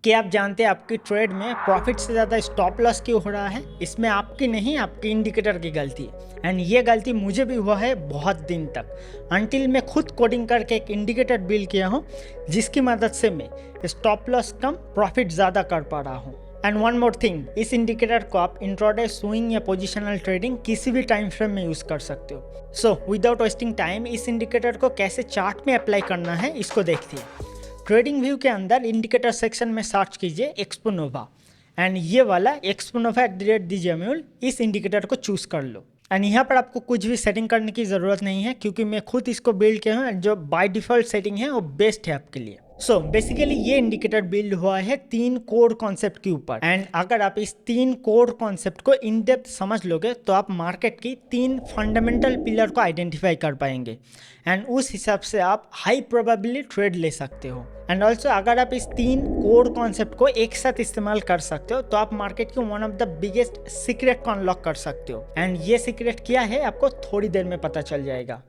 कि आप जानते हैं आपकी ट्रेड में प्रॉफिट से ज़्यादा स्टॉप लॉस क्यों हो रहा है? इसमें आपकी नहीं, आपकी इंडिकेटर की गलती है। एंड ये गलती मुझे भी हुआ है बहुत दिन तक, अंटिल मैं खुद कोडिंग करके एक इंडिकेटर बिल्ड किया हूँ जिसकी मदद से मैं स्टॉप लॉस कम प्रॉफिट ज़्यादा कर पा रहा हूँ। एंड वन मोर थिंग, इस इंडिकेटर को आप इंट्राडे, स्विंग या पोजिशनल ट्रेडिंग किसी भी टाइम फ्रेम में यूज़ कर सकते हो। सो विदाउट वेस्टिंग टाइम इस इंडिकेटर को कैसे चार्ट में अप्लाई करना है इसको देखते हैं। ट्रेडिंग व्यू के अंदर इंडिकेटर सेक्शन में सर्च कीजिए एक्सपोनोवा एंड ये वाला एक्सपोनोवा @djamul इस इंडिकेटर को चूज़ कर लो। एंड यहाँ पर आपको कुछ भी सेटिंग करने की ज़रूरत नहीं है क्योंकि मैं खुद इसको बिल्ड किया हूँ एंड जो बाय डिफ़ॉल्ट सेटिंग है वो बेस्ट है आपके लिए। सो बेसिकली ये इंडिकेटर बिल्ड हुआ है 3 कोर कॉन्सेप्ट के ऊपर एंड अगर आप इस 3 कोर कॉन्सेप्ट को इन डेप्थ समझ लोगे तो आप मार्केट की 3 फंडामेंटल पिलर को आइडेंटिफाई कर पाएंगे एंड उस हिसाब से आप हाई प्रोबेबिलिटी ट्रेड ले सकते हो। एंड ऑल्सो अगर आप इस 3 कोर कॉन्सेप्ट को एक साथ इस्तेमाल कर सकते हो तो आप मार्केट की one of the biggest secret को अनलॉक कर सकते हो एंड ये सीक्रेट क्या है आपको थोड़ी देर में पता चल जाएगा।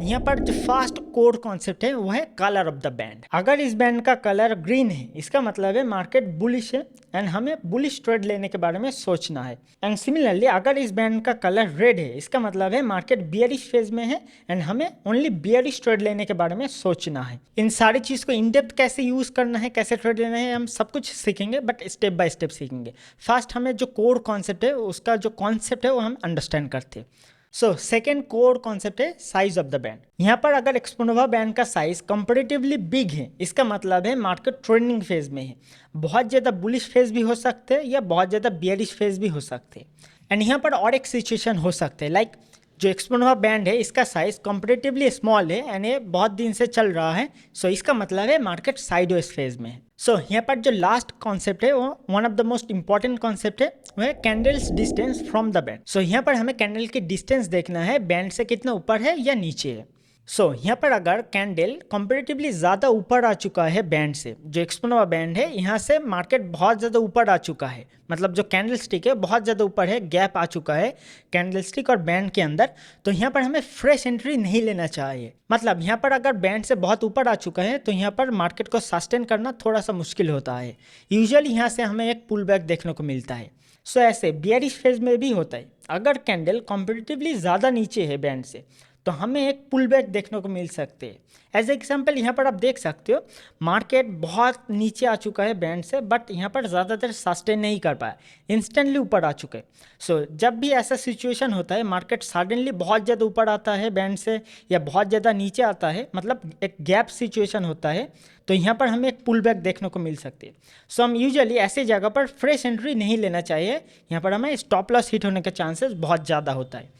यहाँ पर जो फर्स्ट कोर कॉन्सेप्ट है वो है कलर ऑफ द बैंड। अगर इस बैंड का कलर ग्रीन है इसका मतलब है मार्केट बुलिश है एंड हमें बुलिश ट्रेड लेने के बारे में सोचना है। एंड सिमिलरली अगर इस बैंड का कलर रेड है इसका मतलब है मार्केट बियरिश फेज में है एंड हमें ओनली बियरिश ट्रेड लेने के बारे में सोचना है। इन सारी चीज़ को इन डेप्थ कैसे यूज़ करना है, कैसे ट्रेड लेना है, हम सब कुछ सीखेंगे बट स्टेप बाय स्टेप सीखेंगे। फर्स्ट हमें जो कोर कॉन्सेप्ट है उसका जो कॉन्सेप्ट है वो हम अंडरस्टैंड करते हैं। सेकेंड कोर कॉन्सेप्ट है साइज ऑफ द बैंड। यहाँ पर अगर एक्सपोनोवा बैंड का साइज कंपैरेटिवली बिग है इसका मतलब है मार्केट ट्रेंडिंग फेज में है। बहुत ज़्यादा बुलिश फेज भी हो सकते हैं या बहुत ज़्यादा बियरिश फेज भी हो सकते हैं। एंड यहाँ पर और एक सिचुएशन हो सकते हैं लाइक जो एक्सपोनोवा बैंड है इसका साइज कंपैरेटिवली स्मॉल है एंड ये बहुत दिन से चल रहा है। इसका मतलब है मार्केट साइडवेज फेज में है। यहाँ पर जो लास्ट कॉन्सेप्ट है वो one of the most important concept है वो है candles distance from the band. यहाँ पर हमें कैंडल की डिस्टेंस देखना है बैंड से कितना ऊपर है या नीचे है। यहाँ पर अगर कैंडल कंपैरेटिवली ज़्यादा ऊपर आ चुका है बैंड से, जो एक्सपोनोवा बैंड है यहाँ से मार्केट बहुत ज़्यादा ऊपर आ चुका है, मतलब जो कैंडल स्टिक है बहुत ज़्यादा ऊपर है, गैप आ चुका है कैंडल स्टिक और बैंड के अंदर, तो यहाँ पर हमें फ्रेश एंट्री नहीं लेना चाहिए। मतलब यहाँ पर अगर बैंड से बहुत ऊपर आ चुका है तो यहाँ पर मार्केट को सस्टेन करना थोड़ा सा मुश्किल होता है। यूजुअली यहाँ से हमें एक पुल बैक देखने को मिलता है। ऐसे बियरिश फेज में भी होता है, अगर कैंडल कंपैरेटिवली ज़्यादा नीचे है बैंड से तो हमें एक पुल बैक देखने को मिल सकते हैं। एज एग्जाम्पल यहाँ पर आप देख सकते हो मार्केट बहुत नीचे आ चुका है बैंड से बट यहाँ पर ज़्यादातर सस्टेन नहीं कर पाया, इंस्टेंटली ऊपर आ चुके हैं। जब भी ऐसा सिचुएशन होता है मार्केट सडनली बहुत ज़्यादा ऊपर आता है बैंड से या बहुत ज़्यादा नीचे आता है, मतलब एक गैप सिचुएशन होता है, तो यहाँ पर हमें एक पुल बैक देखने को मिल सकती है। हम यूजुअली ऐसी जगह पर फ्रेश एंट्री नहीं लेना चाहिए, यहाँ पर हमें स्टॉप लॉस हिट होने के चांसेस बहुत ज़्यादा होता है।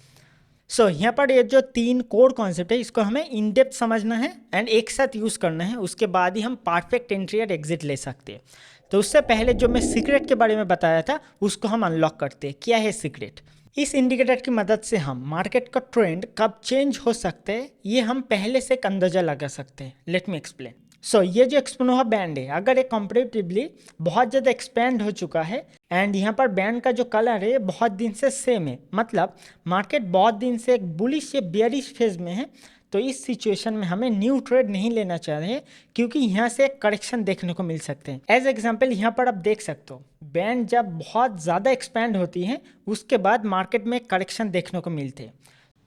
यहाँ पर ये जो 3 कोर कॉन्सेप्ट है इसको हमें इन डेप्थ समझना है एंड एक साथ यूज़ करना है, उसके बाद ही हम परफेक्ट एंट्री और एग्जिट ले सकते हैं। तो उससे पहले जो मैं सीक्रेट के बारे में बताया था उसको हम अनलॉक करते हैं। क्या है सीक्रेट? इस इंडिकेटर की मदद से हम मार्केट का ट्रेंड कब चेंज हो सकते हैं ये हम पहले से एक अंदाज़ा लगा सकते हैं। Let me explain. ये जो एक्सपोनोवा बैंड है अगर ये कंपैरेटिवली बहुत ज़्यादा एक्सपेंड हो चुका है एंड यहाँ पर बैंड का जो कलर है बहुत दिन से सेम है, मतलब मार्केट बहुत दिन से एक बुलिश या बियरिश फेज में है, तो इस सिचुएशन में हमें न्यू ट्रेड नहीं लेना चाहिए क्योंकि यहाँ से एक करेक्शन देखने को मिल सकते हैं। एज एग्जाम्पल यहाँ पर आप देख सकते हो बैंड जब बहुत ज़्यादा एक्सपेंड होती है उसके बाद मार्केट में करेक्शन देखने को मिलते हैं।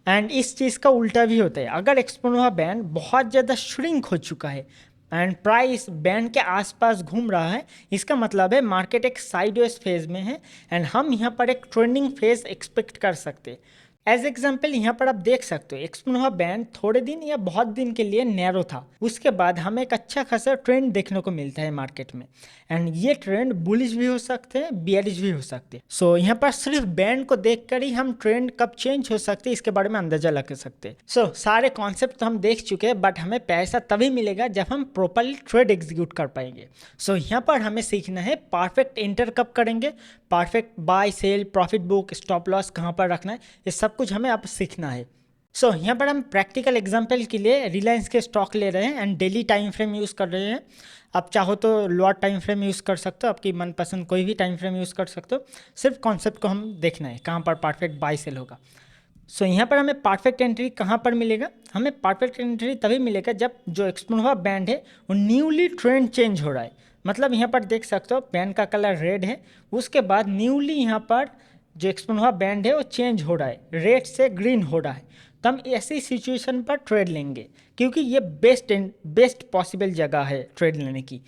एंड इस चीज़ का उल्टा भी होता है, अगर एक्सपोनोवा बैंड बहुत ज़्यादा श्रिंक हो चुका है एंड प्राइस बैंड के आसपास घूम रहा है इसका मतलब है मार्केट एक साइडवेज फेज में है एंड हम यहाँ पर एक ट्रेंडिंग फेज एक्सपेक्ट कर सकते हैं। एज एग्जाम्पल यहाँ पर आप देख सकते हो एक्सपोनोवा बैंड थोड़े दिन या बहुत दिन के लिए नैरो था, उसके बाद हमें एक अच्छा खासा ट्रेंड देखने को मिलता है मार्केट में एंड ये ट्रेंड बुलिश भी हो सकते हैं, बियरिश भी हो सकते हैं। यहाँ पर सिर्फ बैंड को देखकर ही हम ट्रेंड कब चेंज हो सकते हैं इसके बारे में अंदाजा लगा सकते हैं। सारे कॉन्सेप्ट तो हम देख चुके हैं बट हमें पैसा तभी मिलेगा जब हम प्रॉपरली ट्रेड एग्जीक्यूट कर पाएंगे। यहाँ पर हमें सीखना है परफेक्ट एंटर कब करेंगे, perfect buy sell, profit book, stop loss कहाँ पर रखना है, ये सब कुछ हमें अब सीखना है। यहाँ पर हम प्रैक्टिकल एग्जांपल के लिए रिलायंस के स्टॉक ले रहे हैं and daily time frame use कर रहे हैं। आप चाहो तो लोअर टाइम फ्रेम यूज़ कर सकते हो, आपकी मनपसंद कोई भी टाइम फ्रेम यूज़ कर सकते हो, सिर्फ कॉन्सेप्ट को हम देखना है कहाँ पर परफेक्ट बाय सेल होगा। यहाँ पर हमें परफेक्ट एंट्री कहाँ पर मिलेगा, हमें परफेक्ट एंट्री तभी मिलेगा जब जो एक्सपोनोवा बैंड है वो न्यूली ट्रेंड चेंज हो रहा है, मतलब यहाँ पर देख सकते हो बैंड का कलर रेड है, उसके बाद न्यूली यहाँ पर जो एक्सपोनेंशियल बैंड है वो चेंज हो रहा है, रेड से ग्रीन हो रहा है। तो हम ऐसी सिचुएशन पर ट्रेड लेंगे क्योंकि ये बेस्ट पॉसिबल जगह है ट्रेड लेने की।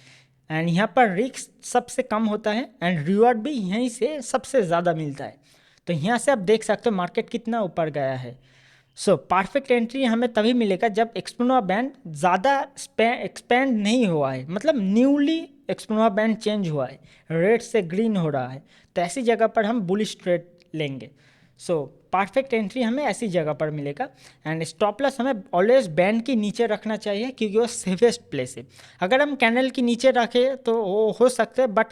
एंड यहाँ पर रिस्क सबसे कम होता है एंड रिवॉर्ड भी यहीं से सबसे ज़्यादा मिलता है। तो यहाँ से आप देख सकते हो मार्केट कितना ऊपर गया है। सो परफेक्ट एंट्री हमें तभी मिलेगा जब एक्सपोनेंशियल बैंड ज़्यादा एक्सपेंड नहीं हुआ है, मतलब न्यूली एक्सपोनेंशियल बैंड चेंज हुआ है, रेड से ग्रीन हो रहा है, तो ऐसी जगह पर हम बुलिश ट्रेड लेंगे। सो परफेक्ट एंट्री हमें ऐसी जगह पर मिलेगा। एंड स्टॉप लॉस हमें ऑलवेज बैंड के नीचे रखना चाहिए क्योंकि वो सेफेस्ट प्लेस है। अगर हम कैंडल के नीचे रखें तो वो हो सकता है, बट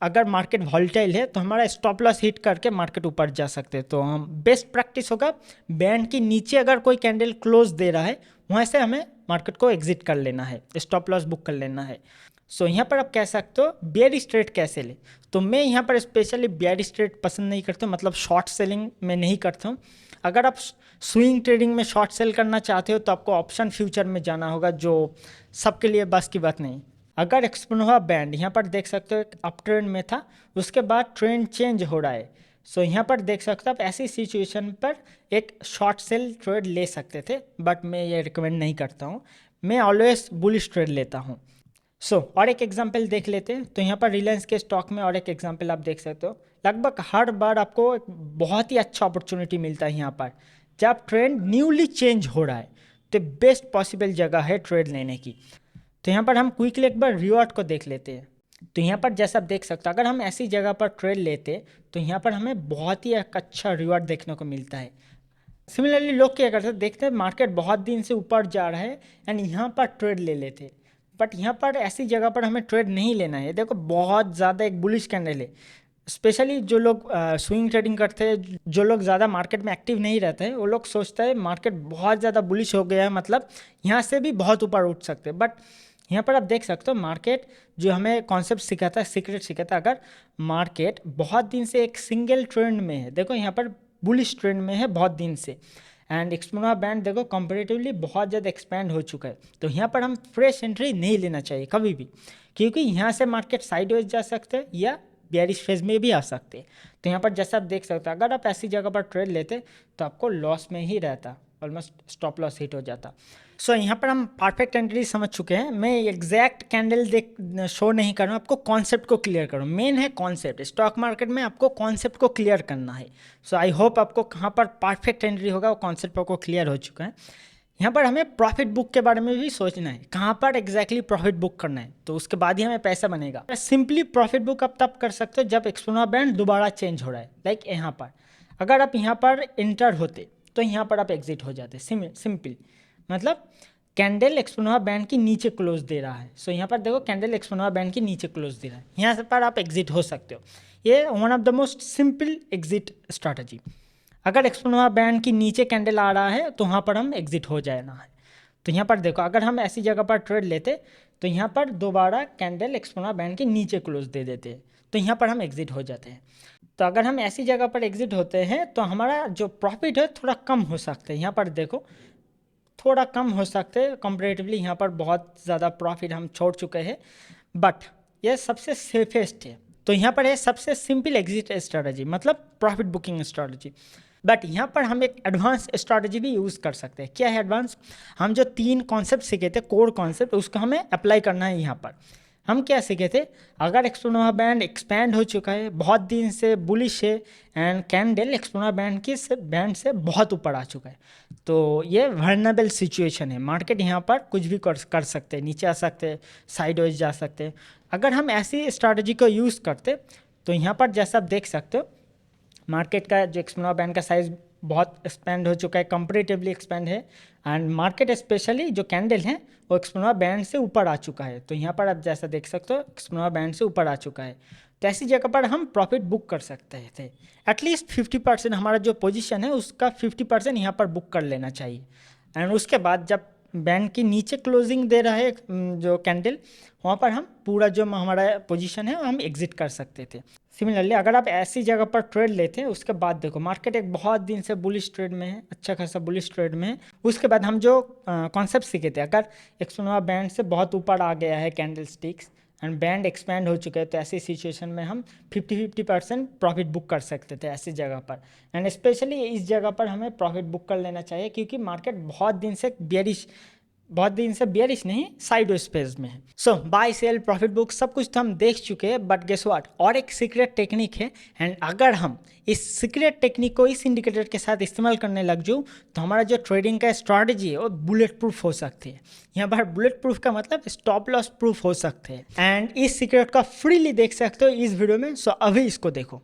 अगर मार्केट वॉलेटाइल है तो हमारा स्टॉप लॉस हिट करके मार्केट ऊपर जा सकते हैं। तो हम बेस्ट प्रैक्टिस होगा बैंड के नीचे अगर कोई कैंडल क्लोज दे रहा है वहाँ से हमें मार्केट को एग्जिट कर लेना है, स्टॉप लॉस बुक कर लेना है। सो यहाँ पर आप कह सकते हो बेयर ट्रेड कैसे ले। तो मैं यहाँ पर स्पेशली बेयर ट्रेड पसंद नहीं करता हूँ, मतलब शॉर्ट सेलिंग में नहीं करता हूँ। अगर आप स्विंग ट्रेडिंग में शॉर्ट सेल करना चाहते हो तो आपको ऑप्शन फ्यूचर में जाना होगा, जो सबके लिए बस की बात नहीं। अगर एक्सपोनेंशियल बैंड यहाँ पर देख सकते हो एक अप ट्रेंड में था, उसके बाद ट्रेंड चेंज हो रहा है। सो यहाँ पर देख सकते हो आप ऐसी सिचुएशन पर एक शॉर्ट सेल ट्रेड ले सकते थे, बट मैं ये रिकमेंड नहीं करता हूँ। मैं ऑलवेज बुलिश ट्रेड लेता हूँ। और एक एग्जांपल देख लेते हैं। तो यहाँ पर रिलायंस के स्टॉक में और एक एग्जांपल आप देख सकते हो, लगभग हर बार आपको एक बहुत ही अच्छा अपॉर्चुनिटी मिलता है यहाँ पर जब ट्रेंड न्यूली चेंज हो रहा है, तो बेस्ट पॉसिबल जगह है ट्रेड लेने की। तो यहाँ पर हम क्विकली एक बार रिवॉर्ड को देख लेते हैं। तो यहाँ पर जैसा आप देख सकते हो अगर हम ऐसी जगह पर ट्रेड लेते तो यहाँ पर हमें बहुत ही एक अच्छा रिवॉर्ड देखने को मिलता है। सिमिलरली लोग क्या करते हैं, देखते हैं मार्केट बहुत दिन से ऊपर जा रहा है एंड यहाँ पर ट्रेड ले लेते, बट यहाँ पर ऐसी जगह पर हमें ट्रेड नहीं लेना है। देखो बहुत ज़्यादा एक बुलिश कैंडल है, स्पेशली जो लोग स्विंग ट्रेडिंग करते हैं, जो लोग ज़्यादा मार्केट में एक्टिव नहीं रहते हैं, वो लोग सोचते हैं मार्केट बहुत ज़्यादा बुलिश हो गया है, मतलब यहाँ से भी बहुत ऊपर उठ सकते हैं। बट यहाँ पर आप देख सकते हो मार्केट जो हमें कॉन्सेप्ट सिखाता है, सीक्रेट सिखाता है, अगर मार्केट बहुत दिन से एक सिंगल ट्रेंड में है, देखो यहाँ पर बुलिश ट्रेंड में है बहुत दिन से, एंड एक्सपोनेंशियल बैंड देखो कंपैरेटिवली बहुत ज़्यादा एक्सपैंड हो चुका है, तो यहाँ पर हम फ्रेश एंट्री नहीं लेना चाहिए कभी भी, क्योंकि यहाँ से मार्केट साइडवेज जा सकते हैं या बेयरिश फेज में भी आ सकते हैं। तो यहाँ पर जैसा आप देख सकते हैं अगर आप ऐसी जगह पर ट्रेड लेते तो आपको लॉस में ही रहता, ऑलमोस्ट स्टॉप लॉस हिट हो जाता। यहाँ पर हम परफेक्ट एंट्री समझ चुके हैं। मैं एग्जैक्ट कैंडल देख शो नहीं कर रहा हूँ, आपको कॉन्सेप्ट को क्लियर करूँ। मेन है कॉन्सेप्ट, स्टॉक मार्केट में आपको कॉन्सेप्ट को क्लियर करना है। आई होप आपको कहाँ पर परफेक्ट एंट्री होगा वो कॉन्सेप्ट आपको क्लियर हो चुका है। यहाँ पर हमें प्रॉफिट बुक के बारे में भी सोचना है, कहाँ पर एग्जैक्टली प्रॉफिट बुक करना है, तो उसके बाद ही हमें पैसा बनेगा। सिंपली प्रॉफिट बुक आप तब कर सकते हो जब एक्सपोनेंशियल बैंड दोबारा चेंज हो रहा है, लाइक यहाँ पर अगर आप यहाँ पर इंटर होते तो यहाँ पर आप एग्जिट हो जाते। सिंपल मतलब कैंडल एक्सपोनेंशियल बैंड की नीचे क्लोज दे रहा है, यहाँ पर देखो कैंडल एक्सपोनेंशियल बैंड की नीचे क्लोज दे रहा है, यहाँ पर आप एग्जिट हो सकते हो। ये one of the most simple exit strategy. अगर एक्सपोनेंशियल बैंड की नीचे कैंडल आ रहा है तो वहाँ पर हम एग्जिट हो जाना है। तो यहाँ पर देखो अगर हम ऐसी जगह पर ट्रेड लेते तो यहाँ पर दोबारा कैंडल एक्सपोनेंशियल बैंड के नीचे क्लोज दे देते हैं, तो यहाँ पर हम एग्जिट हो जाते हैं। तो अगर हम ऐसी जगह पर एग्जिट होते हैं तो हमारा जो प्रॉफिट है थोड़ा कम हो सकता है। यहाँ पर देखो थोड़ा कम हो सकते हैं कंपैरेटिवली, यहाँ पर बहुत ज़्यादा प्रॉफिट हम छोड़ चुके हैं, बट ये सबसे सेफेस्ट है। तो यहाँ पर है सबसे सिंपल एग्जिट स्ट्रैटेजी, मतलब प्रॉफिट बुकिंग स्ट्रैटेजी। बट यहाँ पर हम एक एडवांस स्ट्रैटेजी भी यूज़ कर सकते हैं। क्या है एडवांस? हम जो 3 कॉन्सेप्ट सीखे थे, कोर कॉन्सेप्ट, उसको हमें अप्लाई करना है। यहाँ पर हम क्या सीखे थे, अगर एक्सपोनेंशियल बैंड एक्सपैंड हो चुका है, बहुत दिन से बुलिश है एंड कैंडल एक्सपोनेंशियल बैंड से बहुत ऊपर आ चुका है, तो ये वर्नेबल सिचुएशन है। मार्केट यहाँ पर कुछ भी कर सकते हैं, नीचे आ सकते हैं, साइडवेज जा सकते हैं। अगर हम ऐसी स्ट्रैटेजी को यूज़ करते तो यहाँ पर जैसा आप देख सकते हो मार्केट का जो एक्सपोनेंशियल बैंड का साइज़ बहुत एक्सपेंड हो चुका है, कंपैरेटिवली एक्सपेंड है, एंड मार्केट स्पेशली जो कैंडल है वो एक्सपोनेंशियल बैंड से ऊपर आ चुका है। तो यहाँ पर आप जैसा देख सकते हो एक्सपोनेंशियल बैंड से ऊपर आ चुका है, तो ऐसी जगह पर हम प्रॉफिट बुक कर सकते थे। एटलीस्ट 50% हमारा जो पोजीशन है उसका 50% यहाँ पर बुक कर लेना चाहिए। एंड उसके बाद जब बैंड के नीचे क्लोजिंग दे रहा है जो कैंडल, वहाँ पर हम पूरा जो हमारा पोजीशन है हम एग्जिट कर सकते थे। सिमिलरली अगर आप ऐसी जगह पर ट्रेड लेते हैं, उसके बाद देखो मार्केट एक बहुत दिन से बुलिश ट्रेड में है, अच्छा खासा बुलिश ट्रेड में है, उसके बाद हम जो कॉन्सेप्ट सीखे थे, अगर एक्सपोनेंशियल बैंड से बहुत ऊपर आ गया है candle sticks and band expand हो चुका है, तो ऐसी सिचुएशन में हम 50% प्रॉफिट बुक कर सकते थे ऐसी जगह पर। एंड स्पेशली इस जगह पर हमें प्रॉफिट बुक कर लेना चाहिए क्योंकि मार्केट बहुत दिन से बेयरिश नहीं, साइड स्पेस में है। सो बाय सेल प्रॉफिट बुक सब कुछ तो हम देख चुके हैं, बट गेस व्हाट, और एक सीक्रेट टेक्निक है। एंड अगर हम इस सीक्रेट टेक्निक को इस इंडिकेटर के साथ इस्तेमाल करने लग जाऊँ तो हमारा जो ट्रेडिंग का स्ट्रैटेजी है वो बुलेट प्रूफ हो सकती है। यहाँ पर बुलेट प्रूफ का मतलब स्टॉप लॉस प्रूफ हो सकते हैं। एंड इस सीक्रेट का फ्रीली देख सकते हो इस वीडियो में, सो अभी इसको देखो।